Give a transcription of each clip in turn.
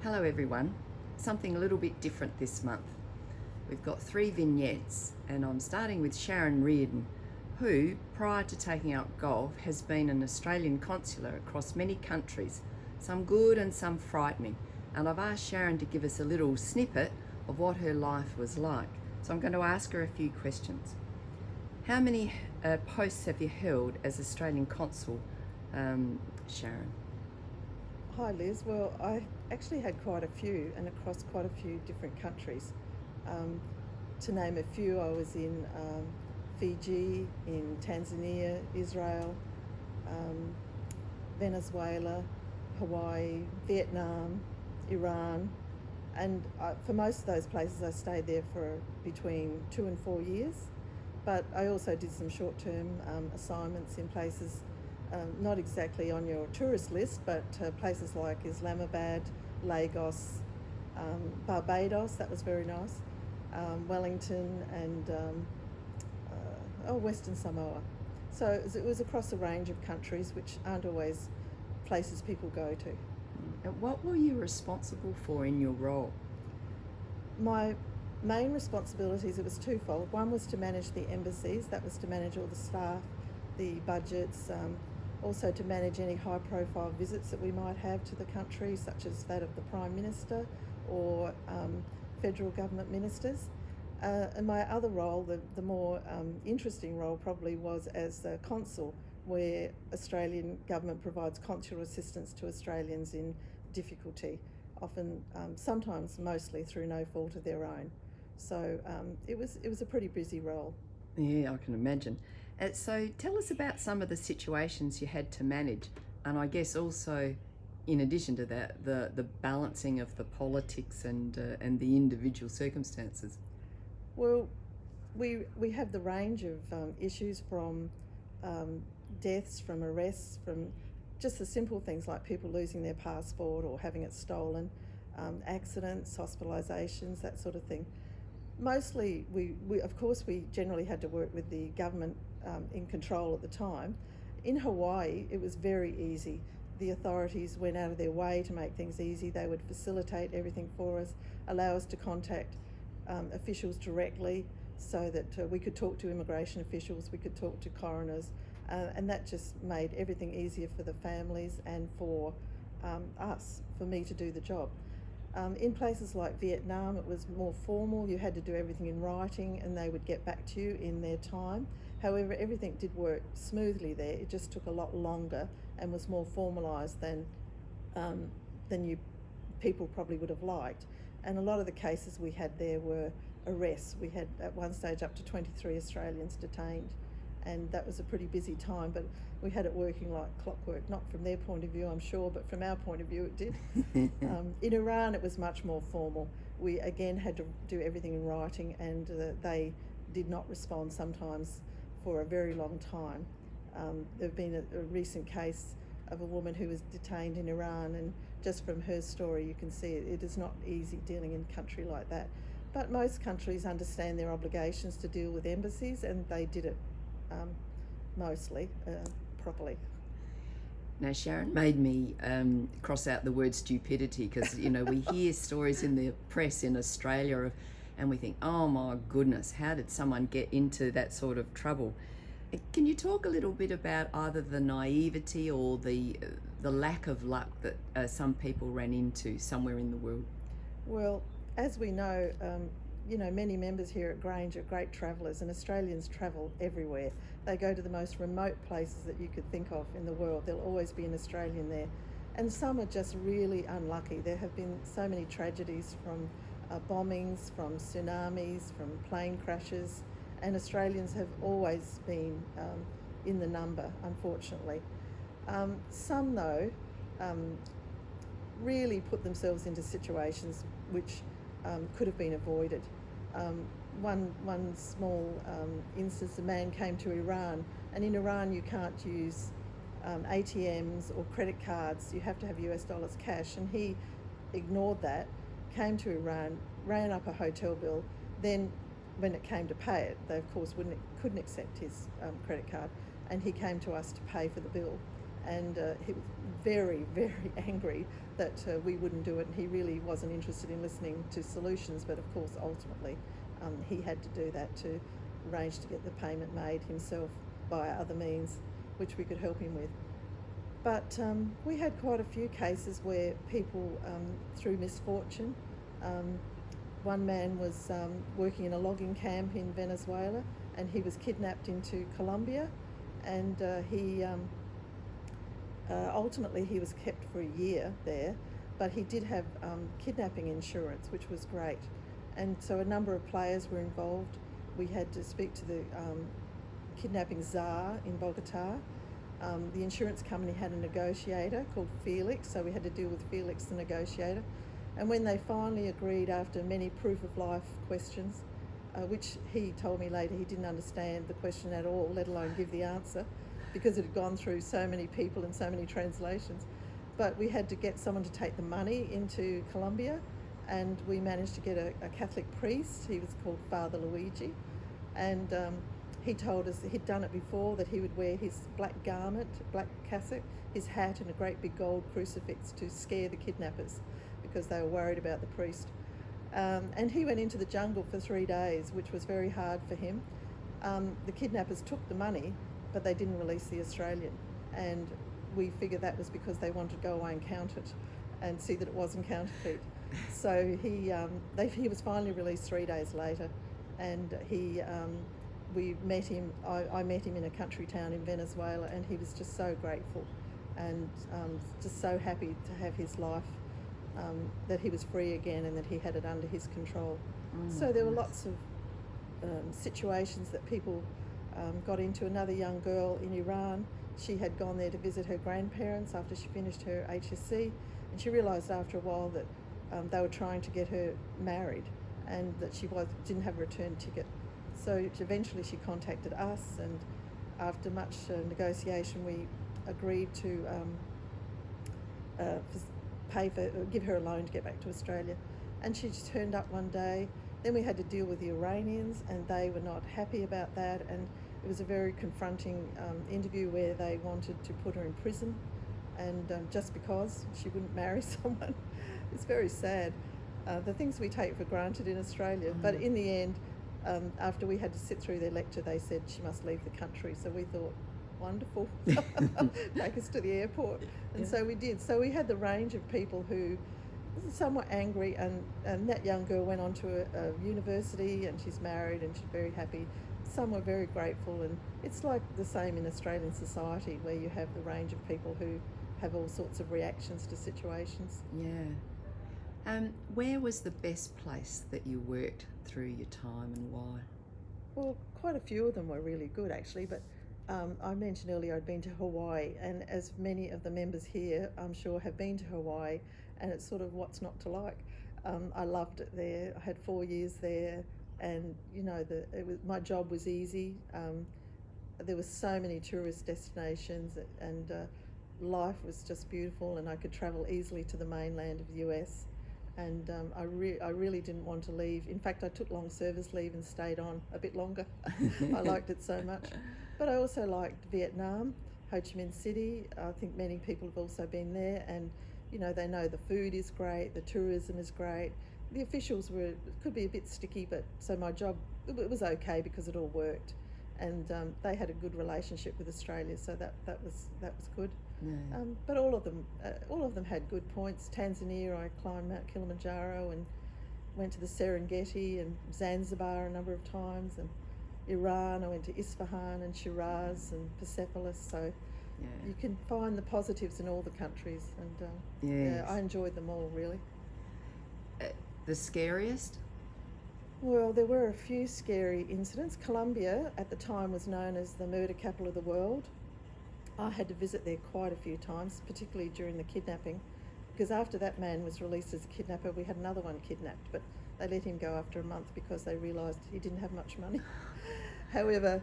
Hello everyone. Something a little bit different this month. We've got 3 vignettes and I'm starting with Sharon Reardon, who, prior to taking up golf, has been an Australian consular across many countries, some good and some frightening. And I've asked Sharon to give us a little snippet of what her life was like. So I'm going to ask her a few questions. How many posts have you held as Australian Consul, Sharon? Hi Liz, well I actually had quite a few and across quite a few different countries. To name a few, I was in Fiji, in Tanzania, Israel, Venezuela, Hawaii, Vietnam, Iran, and for most of those places I stayed there for between 2 and 4 years, but I also did some short-term assignments in places not exactly on your tourist list, but places like Islamabad, Lagos, Barbados, that was very nice, Wellington, and Western Samoa. So it was across a range of countries, which aren't always places people go to. And what were you responsible for in your role? My main responsibilities, it was twofold. One was to manage the embassies, that was to manage all the staff, the budgets, also to manage any high-profile visits that we might have to the country, such as that of the Prime Minister or federal government ministers. And my other role, the more interesting role probably, was as a consul, where Australian government provides consular assistance to Australians in difficulty, often, sometimes mostly through no fault of their own. So it was a pretty busy role. Yeah, I can imagine. So tell us about some of the situations you had to manage, and I guess also, in addition to that, the balancing of the politics and the individual circumstances. Well, we have the range of issues from deaths, from arrests, from just the simple things like people losing their passport or having it stolen, accidents, hospitalisations, that sort of thing. Mostly, we of course we generally had to work with the government in control at the time. In Hawaii, it was very easy. The authorities went out of their way to make things easy. They would facilitate everything for us, allow us to contact officials directly, so that we could talk to immigration officials, we could talk to coroners, and that just made everything easier for the families and for us, for me to do the job. In places like Vietnam, it was more formal. You had to do everything in writing and they would get back to you in their time. However, everything did work smoothly there. It just took a lot longer and was more formalised than you people probably would have liked. And a lot of the cases we had there were arrests. We had at one stage up to 23 Australians detained, and that was a pretty busy time, but we had it working like clockwork, not from their point of view, I'm sure, but from our point of view it did. In Iran, it was much more formal. We again had to do everything in writing, and they did not respond sometimes for a very long time. There's been a recent case of a woman who was detained in Iran, and just from her story you can see it is not easy dealing in a country like that. But most countries understand their obligations to deal with embassies, and they did it mostly properly. Now, Sharon made me cross out the word stupidity, because, we hear stories in the press in Australia and we think, oh my goodness, how did someone get into that sort of trouble? Can you talk a little bit about either the naivety or the lack of luck that some people ran into somewhere in the world? Well, as we know, many members here at Grange are great travellers, and Australians travel everywhere. They go to the most remote places that you could think of in the world. There'll always be an Australian there. And some are just really unlucky. There have been so many tragedies, from bombings, from tsunamis, from plane crashes, and Australians have always been in the number, unfortunately. Some, though, really put themselves into situations which could have been avoided. One small instance, a man came to Iran, and in Iran you can't use ATMs or credit cards. You have to have US dollars cash, and he ignored that, came to Iran, ran up a hotel bill. Then when it came to pay it, they of course couldn't accept his credit card, and he came to us to pay for the bill. and he was very, very angry that we wouldn't do it, and he really wasn't interested in listening to solutions, but of course ultimately he had to do that to arrange to get the payment made himself by other means which we could help him with. But we had quite a few cases where people, through misfortune, one man was working in a logging camp in Venezuela, and he was kidnapped into Colombia, and ultimately he was kept for a year there, but he did have kidnapping insurance, which was great. And so a number of players were involved. We had to speak to the kidnapping czar in Bogota. The insurance company had a negotiator called Felix, so we had to deal with Felix the negotiator. And when they finally agreed after many proof of life questions, which he told me later he didn't understand the question at all, let alone give the answer, because it had gone through so many people and so many translations. But we had to get someone to take the money into Colombia, and we managed to get a Catholic priest. He was called Father Luigi, and he told us that he'd done it before, that he would wear his black garment, black cassock, his hat and a great big gold crucifix to scare the kidnappers because they were worried about the priest. And he went into the jungle for 3 days, which was very hard for him. The kidnappers took the money, but they didn't release the Australian. And we figured that was because they wanted to go away and count it and see that it wasn't counterfeit. So he was finally released 3 days later, and we met him. I met him in a country town in Venezuela, and he was just so grateful and just so happy to have his life, that he was free again and that he had it under his control. So there were lots of situations that people got into. Another young girl in Iran, she had gone there to visit her grandparents after she finished her HSC, and she realised after a while that they were trying to get her married and that she didn't have a return ticket. So eventually she contacted us, and after much negotiation we agreed to give her a loan to get back to Australia. And she just turned up one day. Then we had to deal with the Iranians, and they were not happy about that, and it was a very confronting interview where they wanted to put her in prison, and just because she wouldn't marry someone. It's very sad, the things we take for granted in Australia. But in the end, after we had to sit through their lecture, they said she must leave the country. So we thought, wonderful, take us to the airport. And so we did. So we had the range of people who were somewhat angry, and that young girl went on to a university, and she's married and she's very happy. Some were very grateful, and it's like the same in Australian society, where you have the range of people who have all sorts of reactions to situations. Yeah. Where was the best place that you worked through your time, and why? Well, quite a few of them were really good actually, but I mentioned earlier I'd been to Hawaii, and as many of the members here I'm sure have been to Hawaii, and it's sort of what's not to like. I loved it there. I had 4 years there, and you know, my job was easy. There were so many tourist destinations, and life was just beautiful, and I could travel easily to the mainland of the US. And I really didn't want to leave. In fact, I took long service leave and stayed on a bit longer. I liked it so much. But I also liked Vietnam, Ho Chi Minh City. I think many people have also been there, and you know, they know the food is great, the tourism is great. The officials could be a bit sticky, but so my job, it was okay because it all worked, and they had a good relationship with Australia, so that was good. Yeah. But all of them had good points. Tanzania, I climbed Mount Kilimanjaro and went to the Serengeti, and Zanzibar a number of times, and Iran, I went to Isfahan and Shiraz and Persepolis. So you can find the positives in all the countries, and I enjoyed them all really. The scariest? Well, there were a few scary incidents. Colombia at the time was known as the murder capital of the world. I had to visit there quite a few times, particularly during the kidnapping, because after that man was released as a kidnapper, we had another one kidnapped, but they let him go after a month because they realised he didn't have much money. However,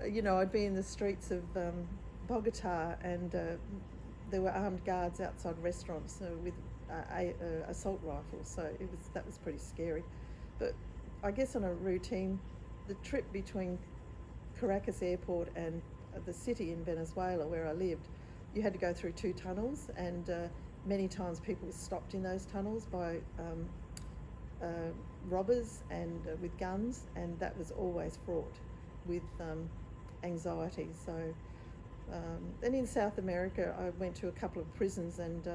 you know, I'd be in the streets of Bogota, and there were armed guards outside restaurants with assault rifles, so that was pretty scary. But I guess on a routine, the trip between Caracas airport and the city in Venezuela where I lived, you had to go through 2 tunnels, and many times people were stopped in those tunnels by robbers and with guns, and that was always fraught with anxiety. So then in South America, I went to a couple of prisons, and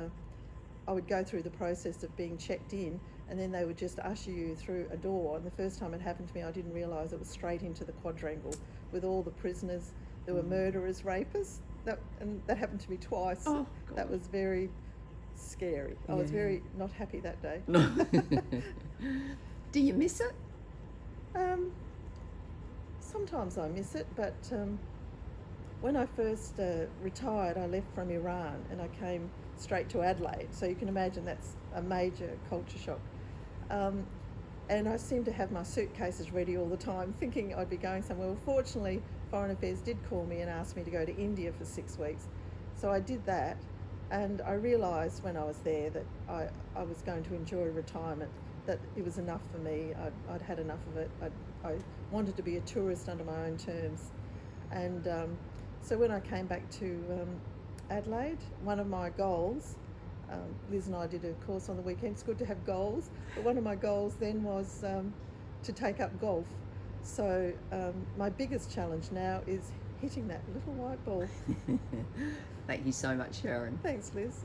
I would go through the process of being checked in, and then they would just usher you through a door. And the first time it happened to me, I didn't realise it was straight into the quadrangle with all the prisoners. There were murderers, rapists, and that happened to me twice. Oh, God. That was very scary. I was Yeah. very not happy that day. No. Do you miss it? Sometimes I miss it, but when I first retired, I left from Iran and I came straight to Adelaide. So you can imagine that's a major culture shock. And I seemed to have my suitcases ready all the time, thinking I'd be going somewhere. Well, fortunately, Foreign Affairs did call me and asked me to go to India for 6 weeks. So I did that, and I realised when I was there that I was going to enjoy retirement, that it was enough for me. I'd had enough of it. I wanted to be a tourist under my own terms. And so when I came back to Adelaide, one of my goals, Liz and I did a course on the weekend. It's good to have goals, but one of my goals then was to take up golf. So my biggest challenge now is hitting that little white ball. Thank you so much, Sharon. Thanks, Liz.